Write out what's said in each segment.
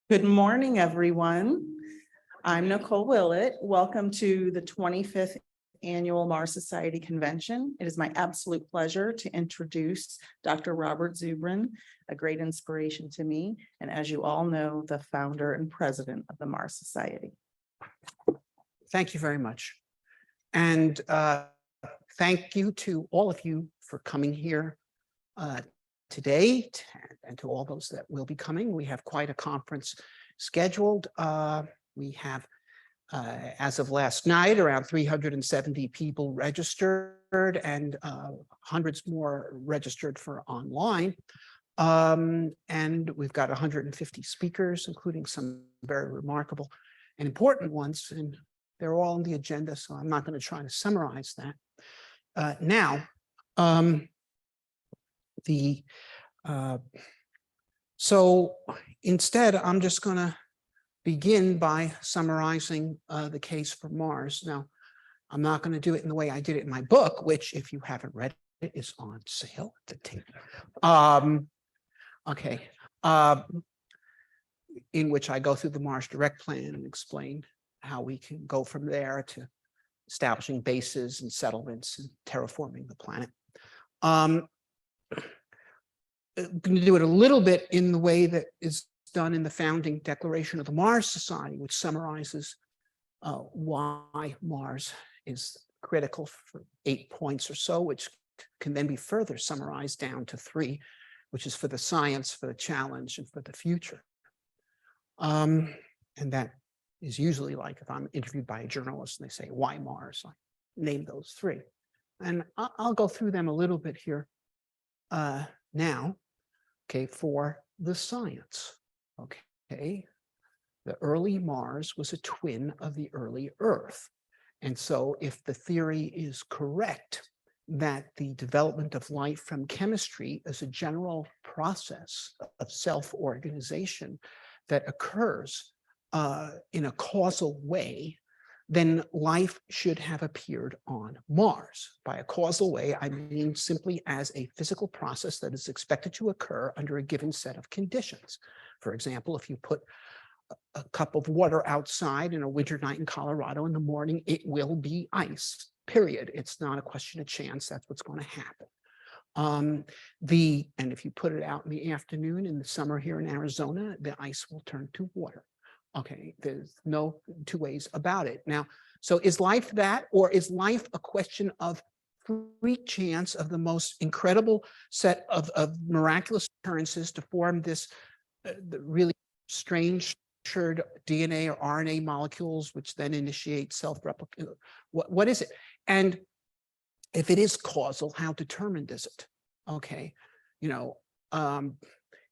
Good morning, everyone. I'm Nicole Willett. Welcome to the 25th Annual Mars Society Convention. It is my absolute pleasure to introduce Dr. Robert Zubrin, a great inspiration to me, and as you all know, the founder and president of the Mars Society. Thank you very much. And thank you to all of you for coming here today, and to all those that will be coming. We have quite a conference scheduled. We have, as of last night, around 370 people registered and hundreds more registered for online. And we've got 150 speakers, including some very remarkable and important ones, and they're all on the agenda, so I'm not going to try to summarize that. So instead, I'm just going to begin by summarizing the case for Mars. Now, I'm not going to do it in the way I did it in my book, which, if you haven't read it, is on sale at the table. In which I go through the Mars Direct Plan and explain how we can go from there to establishing bases and settlements and terraforming the planet. I'm going to do it a little bit in the way that is done in the founding declaration of the Mars Society, which summarizes why Mars is critical for 8 points or so, which can then be further summarized down to 3, which is for the science, for the challenge, and for the future. And that is usually like if I'm interviewed by a journalist and they say, why Mars? I name those 3. And I'll go through them a little bit here now. Okay, for the science. Okay, the early Mars was a twin of the early Earth. And so if the theory is correct that the development of life from chemistry is a general process of self-organization that occurs in a causal way, then life should have appeared on Mars. By a causal way, I mean simply as a physical process that is expected to occur under a given set of conditions. For example, if you put a cup of water outside in a winter night in Colorado in the morning, it will be ice, period. It's not a question of chance. That's what's going to happen. And if you put it out in the afternoon in the summer here in Arizona, the ice will turn to water. Okay, there's no 2 ways about it. Now, so is life that, or is life a question of freak chance of the most incredible set of miraculous occurrences to form this really strange structured DNA or RNA molecules, which then initiate self-replication? What is it? And if it is causal, how determined is it? Okay,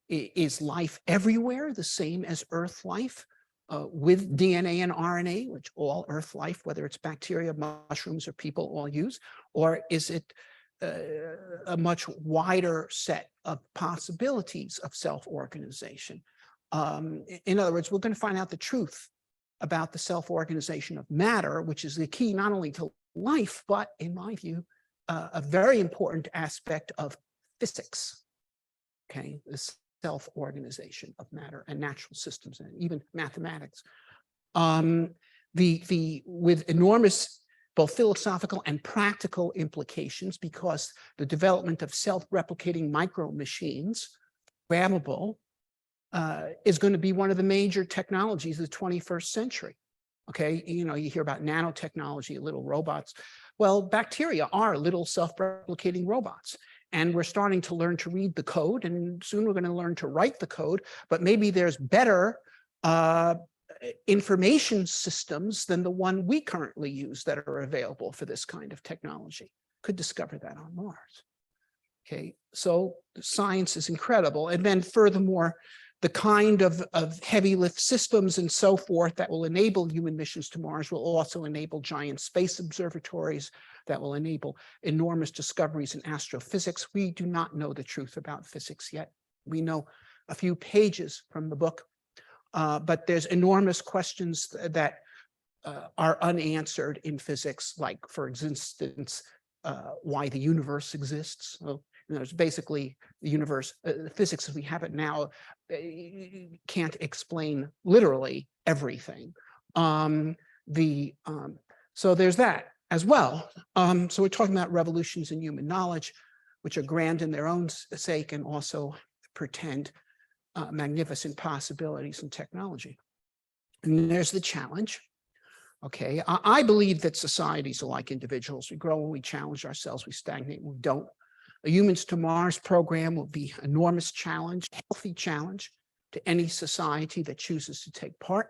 is life everywhere the same as Earth life? With DNA and RNA, which all Earth life, whether it's bacteria, mushrooms, or people, all use? Or is it a much wider set of possibilities of self-organization? In other words, we're going to find out the truth about the self-organization of matter, which is the key not only to life, but in my view, a very important aspect of physics. Okay, this self-organization of matter and natural systems and even mathematics, with enormous both philosophical and practical implications, because the development of self-replicating micro machines, programmable, is going to be one of the major technologies of the 21st century. Okay, you hear about nanotechnology, little robots. Well, bacteria are little self-replicating robots. And we're starting to learn to read the code, and soon we're going to learn to write the code, but maybe there's better information systems than the one we currently use that are available for this kind of technology. Could discover that on Mars. Okay, so science is incredible. And then furthermore, the kind of heavy lift systems and so forth that will enable human missions to Mars will also enable giant space observatories that will enable enormous discoveries in astrophysics. We do not know the truth about physics yet. We know a few pages from the book, but there's enormous questions that are unanswered in physics, like, for instance, why the universe exists. Well, There's basically the universe, the physics as we have it now, can't explain literally everything. So there's that as well. So we're talking about revolutions in human knowledge, which are grand in their own sake and also pretend magnificent possibilities in technology. And there's the challenge. Okay, I believe that societies are like individuals. We grow and we challenge ourselves, we stagnate, we don't. A Humans to Mars program will be an enormous challenge, healthy challenge to any society that chooses to take part,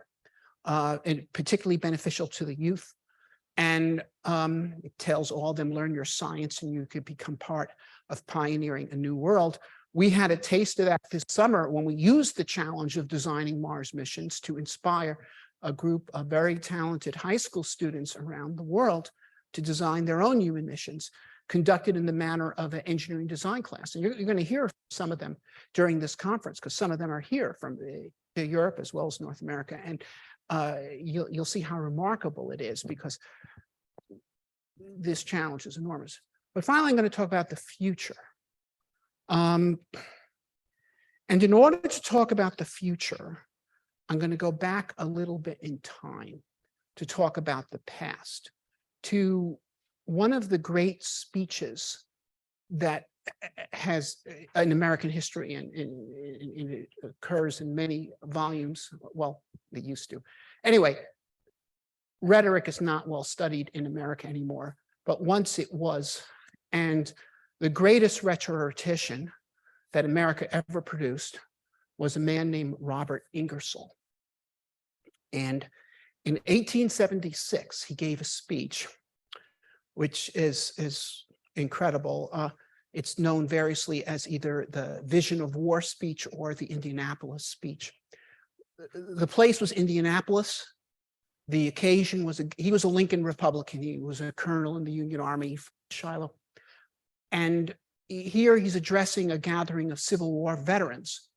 and particularly beneficial to the youth. And it tells all of them, learn your science and you could become part of pioneering a new world. We had a taste of that this summer when we used the challenge of designing Mars missions to inspire a group of very talented high school students around the world to design their own human missions, conducted in the manner of an engineering design class. And you're going to hear some of them during this conference, because some of them are here from Europe as well as North America. And you'll see how remarkable it is, because this challenge is enormous. But finally, I'm going to talk about the future. And in order to talk about the future, I'm going to go back a little bit in time to talk about the past, to one of the great speeches that has in American history, and it occurs in many volumes. Well, they used to. Anyway, rhetoric is not well studied in America anymore, but once it was. And the greatest rhetorician that America ever produced was a man named Robert Ingersoll. And in 1876, he gave a speech, which is incredible. It's known variously as either the Vision of War speech or the Indianapolis speech. The place was Indianapolis. The occasion was, he was a Lincoln Republican. He was a colonel in the Union Army, Shiloh. And here he's addressing a gathering of Civil War veterans.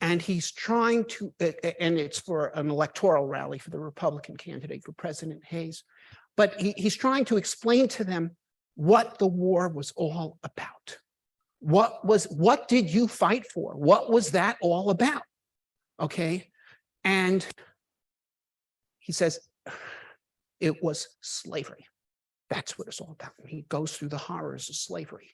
And he's trying to, and it's for an electoral rally for the Republican candidate for President Hayes. But he's trying to explain to them what the war was all about. What did you fight for? What was that all about? Okay. And he says, it was slavery. That's what it's all about. And he goes through the horrors of slavery.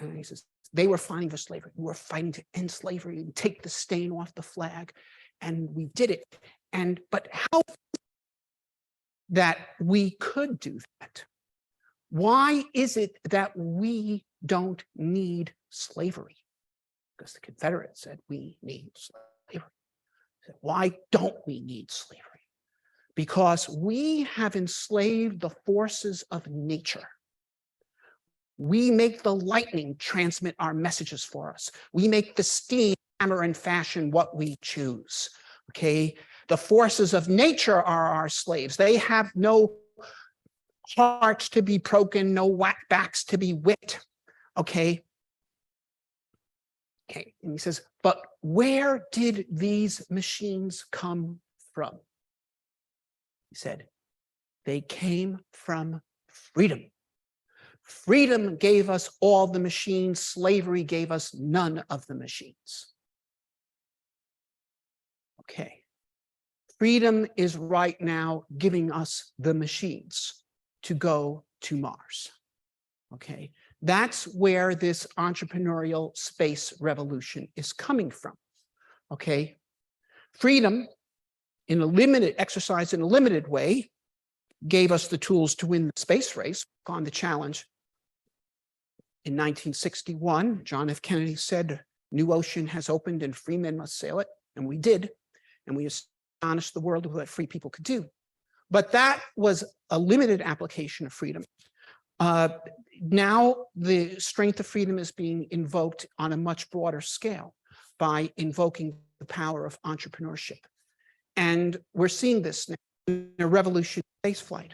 And he says, they were fighting for slavery. We were fighting to end slavery and take the stain off the flag. And we did it. But how that we could do that? Why is it that we don't need slavery? Because the Confederates said we need slavery. Why don't we need slavery? Because we have enslaved the forces of nature. We make the lightning transmit our messages for us. We make the steam hammer and fashion what we choose. Okay, the forces of nature are our slaves. They have no hearts to be broken, no whackbacks to be whipped. Okay. Okay, and he says, but where did these machines come from? He said, they came from freedom. Freedom gave us all the machines. Slavery gave us none of the machines. Okay. Freedom is right now giving us the machines to go to Mars. Okay. That's where this entrepreneurial space revolution is coming from. Okay. Freedom, in a limited exercise, in a limited way, gave us the tools to win the space race on the challenge. In 1961, John F. Kennedy said, new ocean has opened and free men must sail it. And we did. And we astonished the world with what free people could do. But that was a limited application of freedom. Now the strength of freedom is being invoked on a much broader scale by invoking the power of entrepreneurship. And we're seeing this now in a revolution in spaceflight.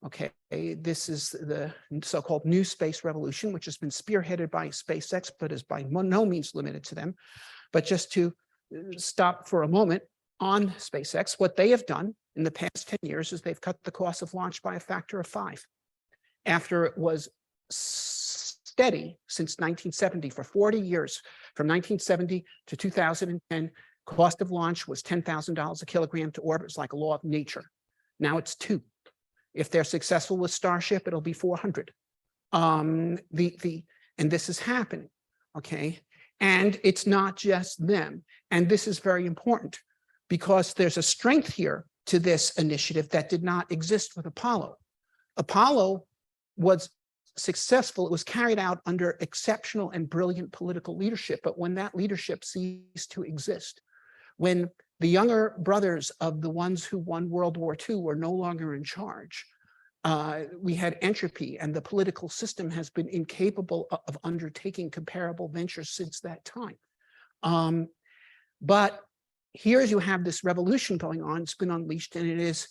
Okay, this is the so-called new space revolution, which has been spearheaded by SpaceX, but is by no means limited to them. But just to stop for a moment on SpaceX, what they have done in the past 10 years is they've cut the cost of launch by a factor of 5. After it was steady since 1970 for 40 years. From 1970 to 2010, cost of launch was $10,000 a kilogram to orbit. It's like a law of nature. Now it's 2. If they're successful with Starship, it'll be 400. And this is happening, okay? And it's not just them. And this is very important because there's a strength here to this initiative that did not exist with Apollo. Apollo was successful. It was carried out under exceptional and brilliant political leadership. But when that leadership ceased to exist, when the younger brothers of the ones who won World War II were no longer in charge, we had entropy, and the political system has been incapable of undertaking comparable ventures since that time. But here you have this revolution going on. It's been unleashed, and it is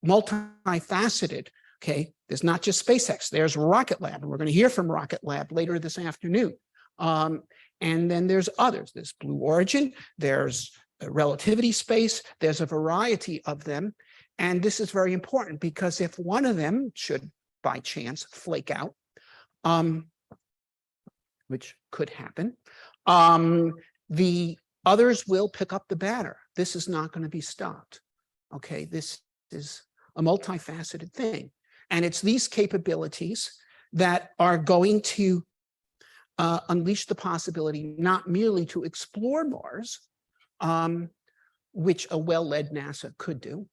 multifaceted. Okay, there's not just SpaceX, there's Rocket Lab, and we're going to hear from Rocket Lab later this afternoon. And then there's others. There's Blue Origin, there's relativity space, there's a variety of them. And this is very important because if one of them should by chance flake out, which could happen, the others will pick up the batter. This is not going to be stopped. Okay, this is a multifaceted thing. And it's these capabilities that are going to unleash the possibility not merely to explore Mars, which a well-led NASA could do,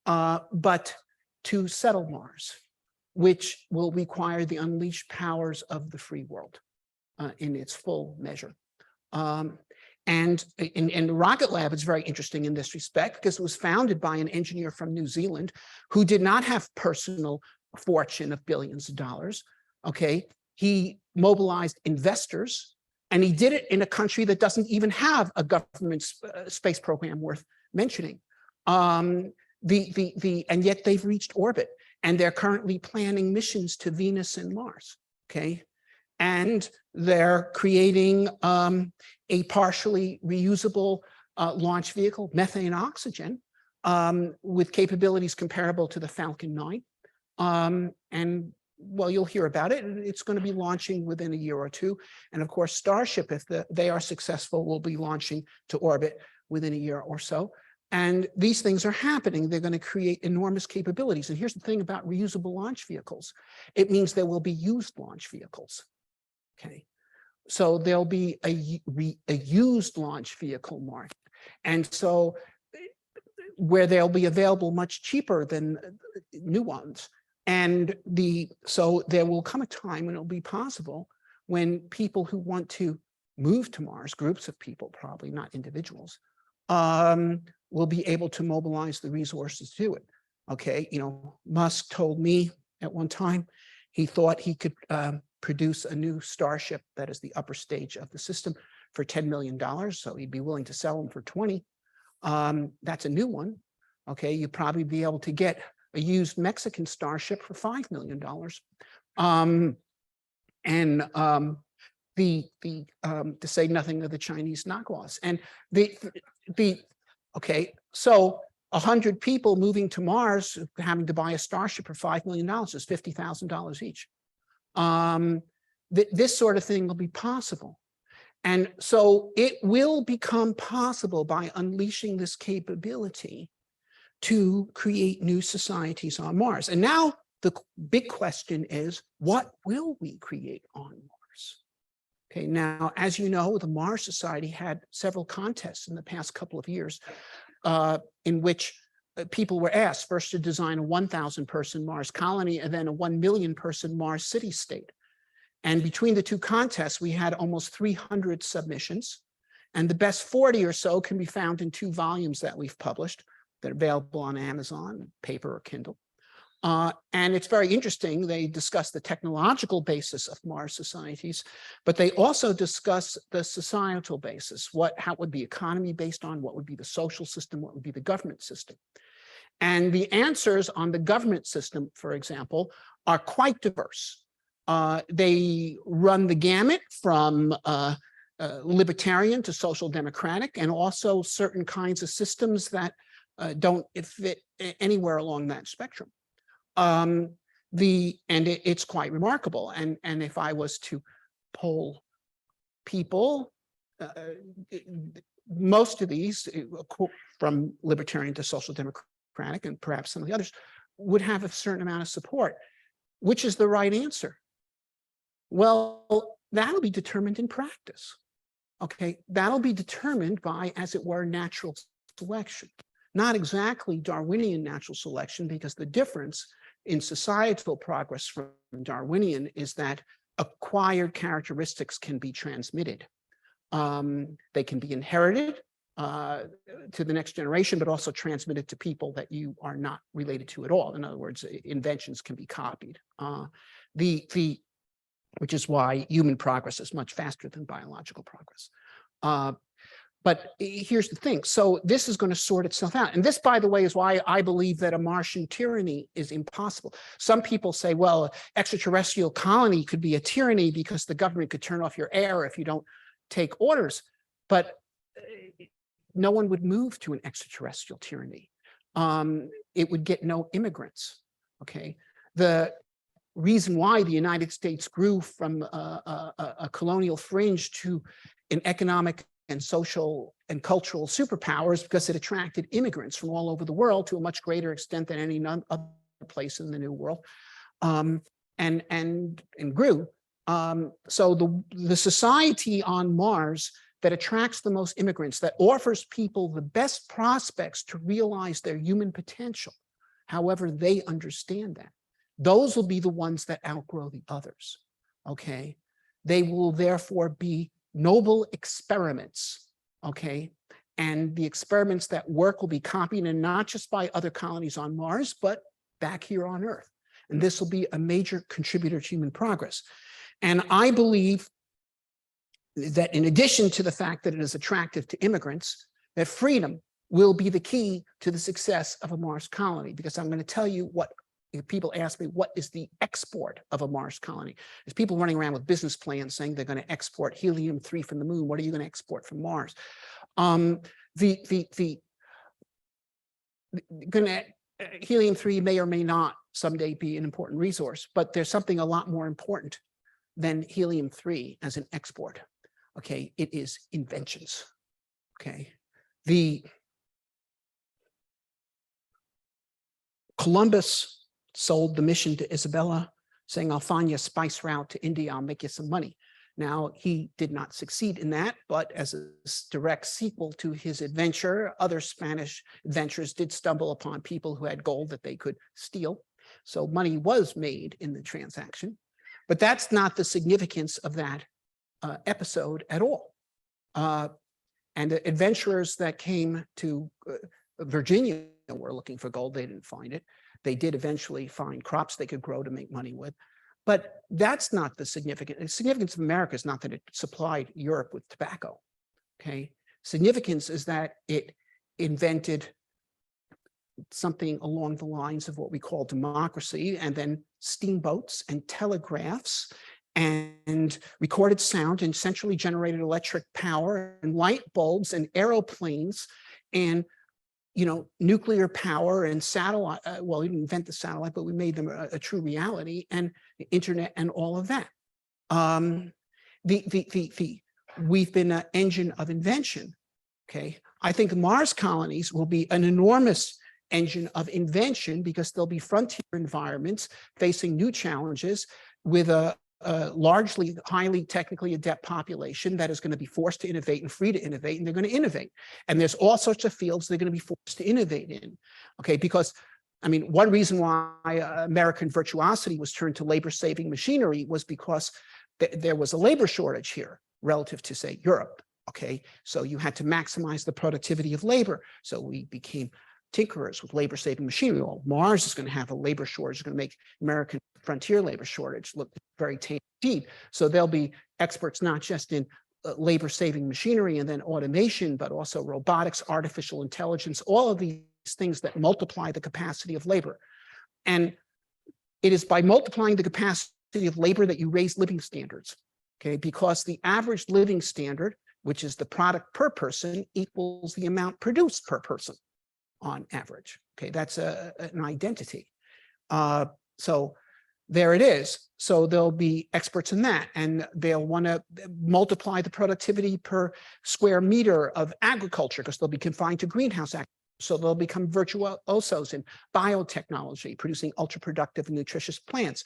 but to settle Mars, which will require the unleashed powers of the free world in its full measure. And Rocket Lab is very interesting in this respect because it was founded by an engineer from New Zealand who did not have personal fortune of billions of dollars. Okay, he mobilized investors, and he did it in a country that doesn't even have a government space program worth mentioning. And yet they've reached orbit, and they're currently planning missions to Venus and Mars. Okay, and they're creating a partially reusable launch vehicle, methane oxygen, with capabilities comparable to the Falcon 9. And well, you'll hear about it. It's going to be launching within a year or two. And of course, Starship, if they are successful, will be launching to orbit within a year or so. And these things are happening. They're going to create enormous capabilities. And here's the thing about reusable launch vehicles. It means there will be used launch vehicles. Okay, so there'll be a used launch vehicle market. And so where they'll be available much cheaper than new ones. And so there will come a time when it'll be possible when people who want to move to Mars, groups of people, probably not individuals, will be able to mobilize the resources to do it. Okay, you know, Musk told me at one time he thought he could produce a new Starship that is the upper stage of the system for $10 million. So he'd be willing to sell them for 20. That's a new one. Okay, you'd probably be able to get a used Mexican Starship for $5 million. To say nothing of the Chinese knockoffs. And okay, so 100 people moving to Mars having to buy a Starship for $5 million is $50,000 each. This sort of thing will be possible. And so it will become possible by unleashing this capability to create new societies on Mars. And now the big question is, what will we create on Mars? Okay, now, as you know, the Mars Society had several contests in the past couple of years in which people were asked first to design a 1,000-person Mars colony and then a 1 million-person Mars city-state. And between the two contests, we had almost 300 submissions. And the best 40 or so can be found in 2 volumes that we've published that are available on Amazon, paper or Kindle. And it's very interesting. They discuss the technological basis of Mars societies, but they also discuss the societal basis. How would the economy be based on? What would be the social system? What would be the government system? And the answers on the government system, for example, are quite diverse. They run the gamut from libertarian to social democratic, and also certain kinds of systems that don't fit anywhere along that spectrum. It's quite remarkable. And if I was to poll people, most of these, from libertarian to social democratic, and perhaps some of the others, would have a certain amount of support. Which is the right answer? Well, that'll be determined in practice. Okay, that'll be determined by, as it were, natural selection. Not exactly Darwinian natural selection, because the difference in societal progress from Darwinian is that acquired characteristics can be transmitted. They can be inherited to the next generation, but also transmitted to people that you are not related to at all. In other words, inventions can be copied. Which is why human progress is much faster than biological progress. But here's the thing. So this is going to sort itself out. And this, by the way, is why I believe that a Martian tyranny is impossible. Some people say, well, extraterrestrial colony could be a tyranny because the government could turn off your air if you don't take orders. But no one would move to an extraterrestrial tyranny. It would get no immigrants. Okay. The reason why the United States grew from a colonial fringe to an economic and social and cultural superpower is because it attracted immigrants from all over the world to a much greater extent than any other place in the New World, and grew. So the society on Mars that attracts the most immigrants, that offers people the best prospects to realize their human potential, however they understand that, those will be the ones that outgrow the others. Okay, they will therefore be noble experiments. Okay, and the experiments that work will be copied, and not just by other colonies on Mars, but back here on Earth. And this will be a major contributor to human progress. And I believe that in addition to the fact that it is attractive to immigrants, that freedom will be the key to the success of a Mars colony, because I'm going to tell you what, if people ask me, what is the export of a Mars colony? There's people running around with business plans saying they're going to export helium-3 from the moon. What are you going to export from Mars? Helium-3 may or may not someday be an important resource, but there's something a lot more important than helium-3 as an export. Okay, it is inventions. Okay, Columbus sold the mission to Isabella, saying, I'll find you a spice route to India, I'll make you some money. Now, he did not succeed in that, but as a direct sequel to his adventure, other Spanish adventurers did stumble upon people who had gold that they could steal. So money was made in the transaction, but that's not the significance of that episode at all. And the adventurers that came to Virginia were looking for gold. They didn't find it. They did eventually find crops they could grow to make money with. But that's not the significance. The significance of America is not that it supplied Europe with tobacco. Okay. Significance is that it invented something along the lines of what we call democracy, and then steamboats and telegraphs and recorded sound and centrally generated electric power and light bulbs and aeroplanes and, you know, nuclear power and satellite. Well, we didn't invent the satellite, but we made them a true reality, and the internet and all of that. We've been an engine of invention. Okay, I think Mars colonies will be an enormous engine of invention because there'll be frontier environments facing new challenges with a largely highly technically adept population that is going to be forced to innovate and free to innovate, and they're going to innovate. And there's all sorts of fields they're going to be forced to innovate in. Okay, because I mean, one reason why American virtuosity was turned to labor-saving machinery was because there was a labor shortage here relative to, say, Europe. Okay, so you had to maximize the productivity of labor. So we became tinkerers with labor-saving machinery. Well, Mars is going to have a labor shortage. It's going to make American frontier labor shortage look very tame indeed. So there'll be experts not just in labor-saving machinery and then automation, but also robotics, artificial intelligence, all of these things that multiply the capacity of labor. And it is by multiplying the capacity of labor that you raise living standards. Okay, because the average living standard, which is the product per person, equals the amount produced per person on average. Okay, that's an identity. So there it is. So there'll be experts in that, and they'll want to multiply the productivity per square meter of agriculture because they'll be confined to greenhouse agriculture. So they'll become virtuosos in biotechnology, producing ultra productive and nutritious plants.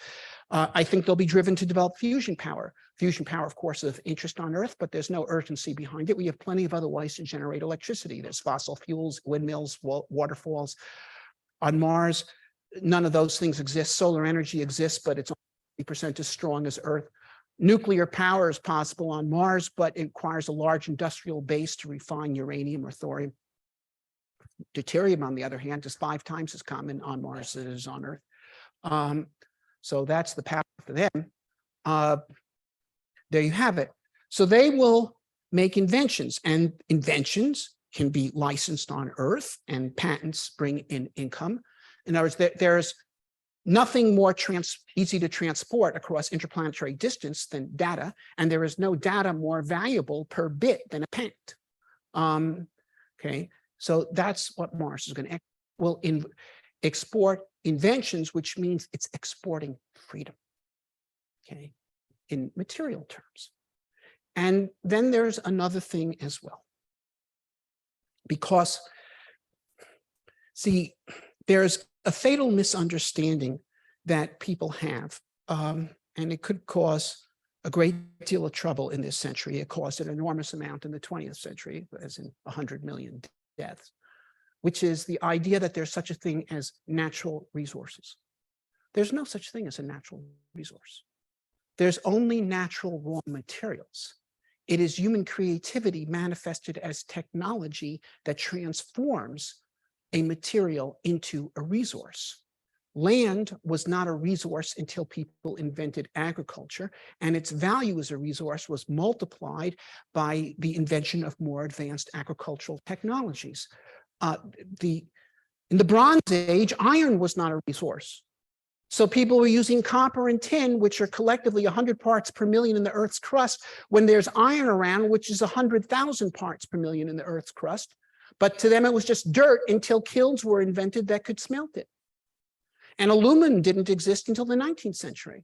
I think they'll be driven to develop fusion power. Fusion power, of course, is of interest on Earth, but there's no urgency behind it. We have plenty of other ways to generate electricity. There's fossil fuels, windmills, waterfalls. On Mars, none of those things exist. Solar energy exists, but it's only 50% as strong as Earth. Nuclear power is possible on Mars, but it requires a large industrial base to refine uranium or thorium. Deuterium, on the other hand, is 5 times as common on Mars as it is on Earth. So that's the path for them. There you have it. So they will make inventions, and inventions can be licensed on Earth, and patents bring in income. In other words, there's nothing more easy to transport across interplanetary distance than data, and there is no data more valuable per bit than a patent. Okay, so that's what Mars is going to export inventions, which means it's exporting freedom, okay, in material terms. And then there's another thing as well, because, see, there's a fatal misunderstanding that people have, and it could cause a great deal of trouble in this century. It caused an enormous amount in the 20th century, as in 100 million deaths, which is the idea that there's such a thing as natural resources. There's no such thing as a natural resource. There's only natural raw materials. It is human creativity manifested as technology that transforms a material into a resource. Land was not a resource until people invented agriculture, and its value as a resource was multiplied by the invention of more advanced agricultural technologies. In the Bronze Age, iron was not a resource. So people were using copper and tin, which are collectively 100 parts per million in the Earth's crust, when there's iron around, which is 100,000 parts per million in the Earth's crust. But to them, it was just dirt until kilns were invented that could smelt it. And aluminum didn't exist until the 19th century.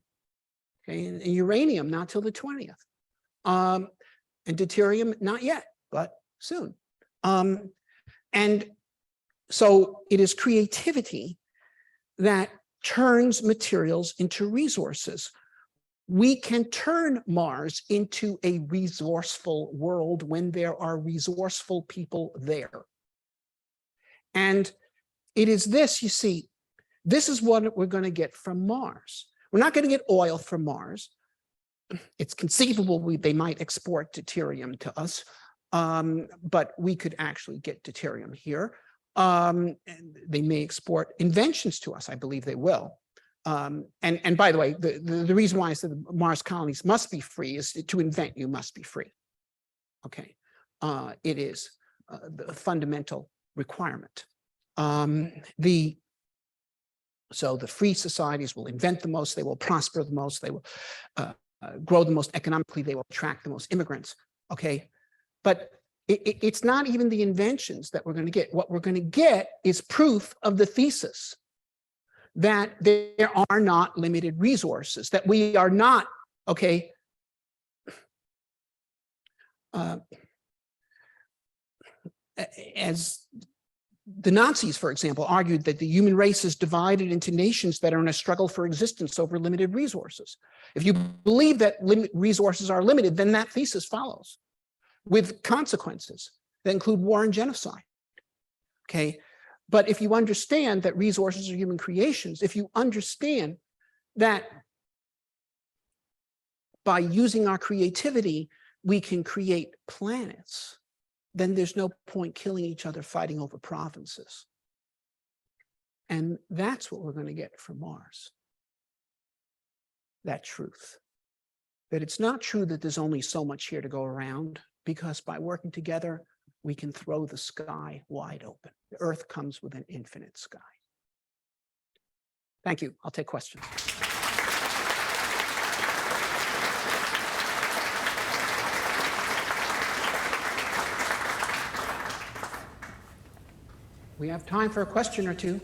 Okay, and uranium not till the 20th. And deuterium not yet, but soon. And so it is creativity that turns materials into resources. We can turn Mars into a resourceful world when there are resourceful people there. And it is this, you see, this is what we're going to get from Mars. We're not going to get oil from Mars. It's conceivable they might export deuterium to us, but we could actually get deuterium here. And they may export inventions to us. I believe they will. And by the way, the reason why I said the Mars colonies must be free is to invent, you must be free. Okay, it is the fundamental requirement. So the free societies will invent the most, they will prosper the most, they will grow the most economically, they will attract the most immigrants. Okay, but it's not even the inventions that we're going to get. What we're going to get is proof of the thesis that there are not limited resources, that we are not, okay, as the Nazis, for example, argued that the human race is divided into nations that are in a struggle for existence over limited resources. If you believe that resources are limited, then that thesis follows, with consequences that include war and genocide. Okay, but if you understand that resources are human creations, if you understand that by using our creativity, we can create planets, then there's no point killing each other fighting over provinces. And that's what we're going to get from Mars. That truth. That it's not true that there's only so much here to go around, because by working together, we can throw the sky wide open. The Earth comes with an infinite sky. Thank you. I'll take questions. We have time for a question or two.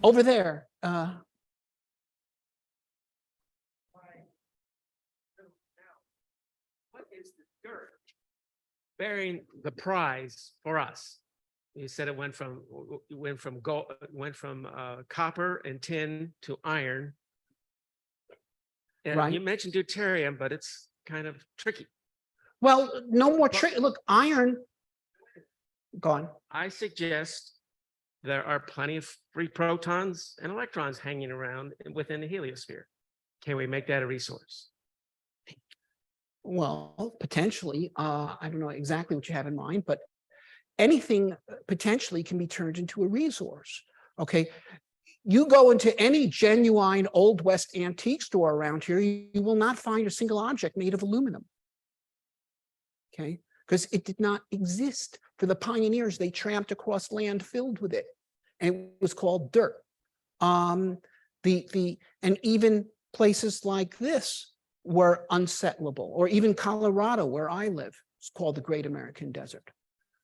over there. What is the dirt bearing the prize for us? You said it went from gold, went from copper and tin to iron. And Right. you mentioned deuterium, but it's kind of tricky. Well, no more trick. Look, iron. Gone. I suggest there are plenty of free protons and electrons hanging around within the heliosphere. Can we make that a resource? Well, potentially. I don't know exactly what you have in mind, but anything potentially can be turned into a resource. Okay. You go into any genuine Old West antique store around here, you will not find a single object made of aluminum. Okay, because it did not exist for the pioneers. They tramped across land filled with it, and it was called dirt. And even places like this were unsettlable, or even Colorado, where I live, it's called the Great American Desert,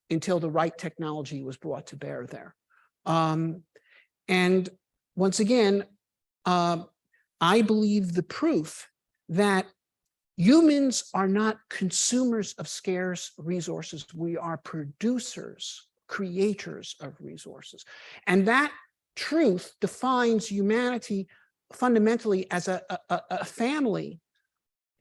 until the right technology was brought to bear there. And once again, I believe the proof that humans are not consumers of scarce resources. We are producers, creators of resources. And that truth defines humanity fundamentally as a family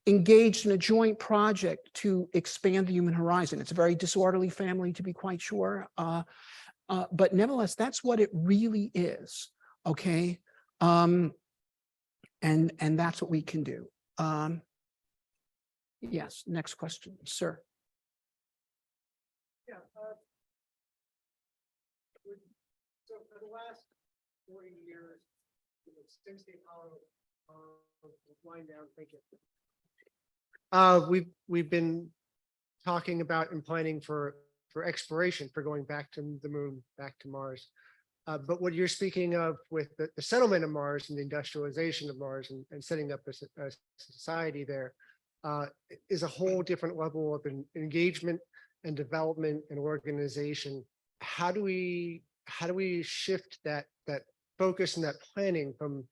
engaged in a joint project to expand the human horizon. It's a very disorderly family, to be quite sure. But nevertheless, that's what it really is. Okay. And that's what we can do. Yes, next question, sir. Yeah. So for the last 40 years, since the Apollo wind down, thank you. We've been talking about and planning for exploration, for going back to the moon, back to Mars. But what you're speaking of with the settlement of Mars and the industrialization of Mars and setting up a society there is a whole different level of engagement and development and organization. How do we shift that focus and that planning from,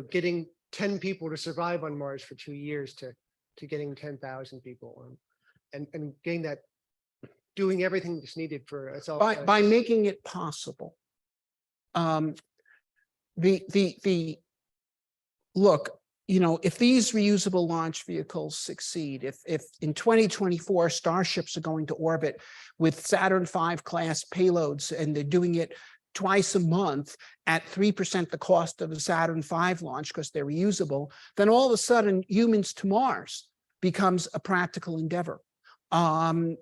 getting 10 people to survive on Mars for 2 years to getting 10,000 people and getting that, doing everything that's needed for us all by making it possible. Look, if these reusable launch vehicles succeed, if in 2024 starships are going to orbit with Saturn V class payloads, and they're doing it twice a month at 3% the cost of a Saturn V launch because they're reusable, then all of a sudden humans to Mars becomes a practical endeavor. And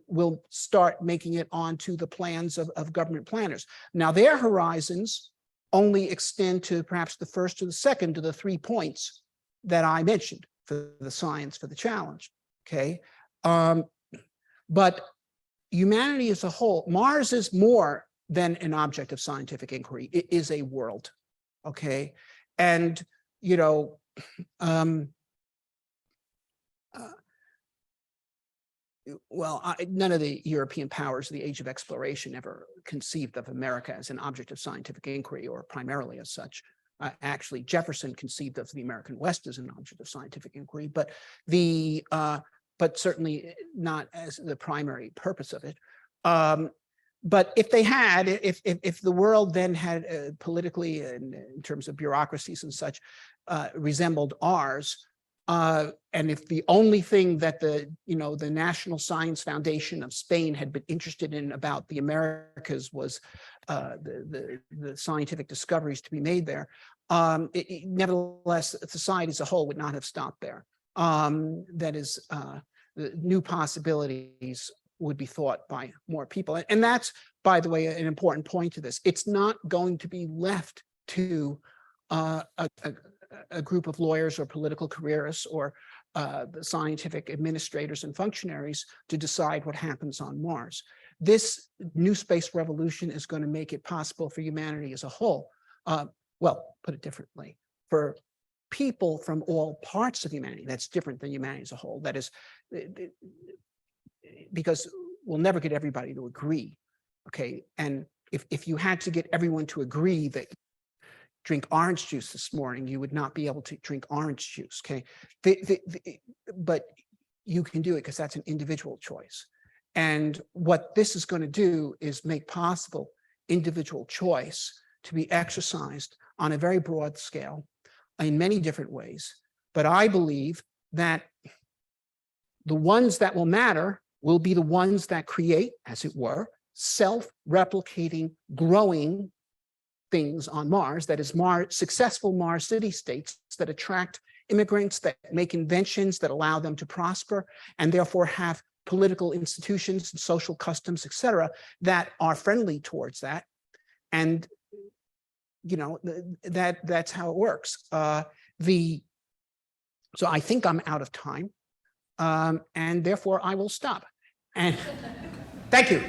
we'll start making it onto the plans of government planners. Now, their horizons only extend to perhaps the first or the second to the 3 points that I mentioned for the science, for the challenge, okay? But humanity as a whole, Mars is more than an object of scientific inquiry. It is a world, okay? And, none of the European powers of the age of exploration ever conceived of America as an object of scientific inquiry, or primarily as such. Actually, Jefferson conceived of the American West as an object of scientific inquiry, but certainly not as the primary purpose of it. But if they had, if the world then had politically, and in terms of bureaucracies and such, resembled ours, and if the only thing that the National Science Foundation of Spain had been interested in about the Americas was the scientific discoveries to be made there, nevertheless, society as a whole would not have stopped there. That is, the new possibilities would be thought by more people. And that's, by the way, an important point to this. It's not going to be left to a group of lawyers or political careerists or the scientific administrators and functionaries to decide what happens on Mars. This new space revolution is going to make it possible for humanity as a whole. Well, put it differently, for people from all parts of humanity. That's different than humanity as a whole. That is, because we'll never get everybody to agree, okay? And if you had to get everyone to agree that drink orange juice this morning, you would not be able to drink orange juice, okay? But you can do it because that's an individual choice. And what this is going to do is make possible individual choice to be exercised on a very broad scale in many different ways. But I believe that the ones that will matter will be the ones that create, as it were, self-replicating, growing things on Mars, that is successful Mars city states that attract immigrants, that make inventions that allow them to prosper, and therefore have political institutions and social customs, et cetera, that are friendly towards that. And, you know, that's how it works. So I think I'm out of time, and therefore I will stop. And thank you.